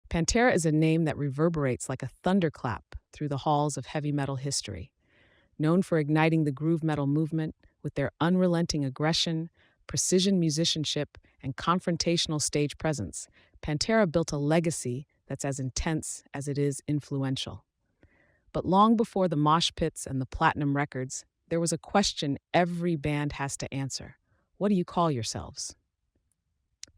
Pantera is a name that reverberates like a thunderclap through the halls of heavy metal history. Known for igniting the groove metal movement with their unrelenting aggression, precision musicianship, and confrontational stage presence, Pantera built a legacy that's as intense as it is influential. But long before the mosh pits and the platinum records, there was a question every band has to answer. What do you call yourselves?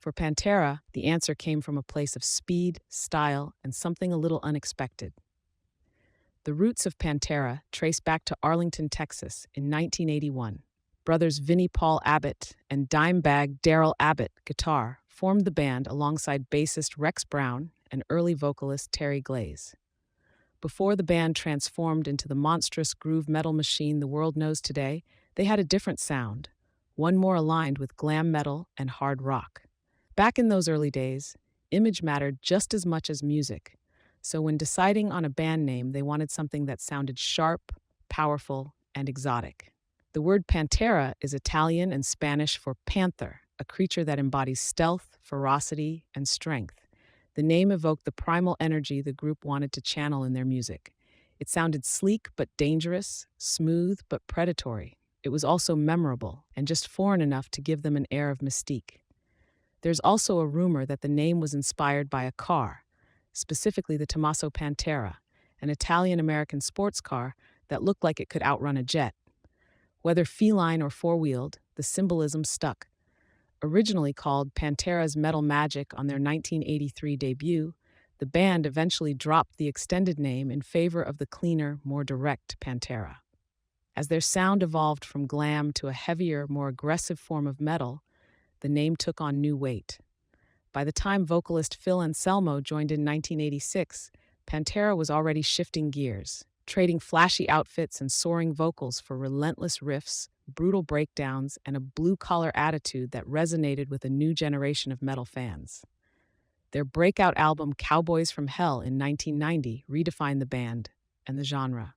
For Pantera, the answer came from a place of speed, style, and something a little unexpected. The roots of Pantera trace back to Arlington, Texas in 1981. Brothers Vinnie Paul Abbott and Dimebag Darrell Abbott, guitar, formed the band alongside bassist Rex Brown and early vocalist Terry Glaze. Before the band transformed into the monstrous groove metal machine the world knows today, they had a different sound, one more aligned with glam metal and hard rock. Back in those early days, image mattered just as much as music. So when deciding on a band name, they wanted something that sounded sharp, powerful, and exotic. The word Pantera is Italian and Spanish for panther, a creature that embodies stealth, ferocity, and strength. The name evoked the primal energy the group wanted to channel in their music. It sounded sleek but dangerous, smooth but predatory. It was also memorable and just foreign enough to give them an air of mystique. There's also a rumor that the name was inspired by a car, specifically the Tommaso Pantera, an Italian-American sports car that looked like it could outrun a jet. Whether feline or four-wheeled, the symbolism stuck. Originally called Pantera's Metal Magic on their 1983 debut, the band eventually dropped the extended name in favor of the cleaner, more direct Pantera. As their sound evolved from glam to a heavier, more aggressive form of metal, the name took on new weight. By the time vocalist Phil Anselmo joined in 1986, Pantera was already shifting gears, trading flashy outfits and soaring vocals for relentless riffs, brutal breakdowns, and a blue-collar attitude that resonated with a new generation of metal fans. Their breakout album Cowboys from Hell in 1990 redefined the band and the genre.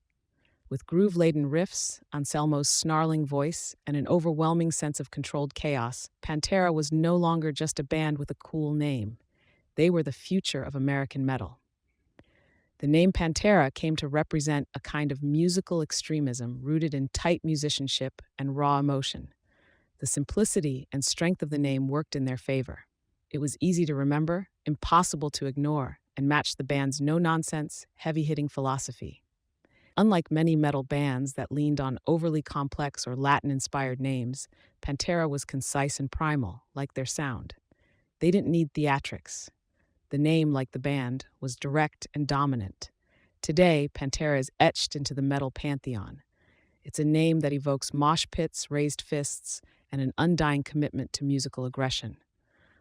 With groove-laden riffs, Anselmo's snarling voice, and an overwhelming sense of controlled chaos, Pantera was no longer just a band with a cool name. They were the future of American metal. The name Pantera came to represent a kind of musical extremism rooted in tight musicianship and raw emotion. The simplicity and strength of the name worked in their favor. It was easy to remember, impossible to ignore, and matched the band's no-nonsense, heavy-hitting philosophy. Unlike many metal bands that leaned on overly complex or Latin-inspired names, Pantera was concise and primal, like their sound. They didn't need theatrics. The name, like the band, was direct and dominant. Today, Pantera is etched into the metal pantheon. It's a name that evokes mosh pits, raised fists, and an undying commitment to musical aggression.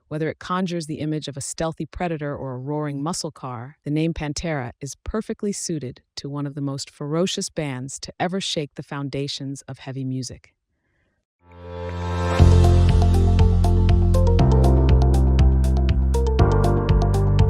Whether it conjures the image of a stealthy predator or a roaring muscle car, the name Pantera is perfectly suited to one of the most ferocious bands to ever shake the foundations of heavy music.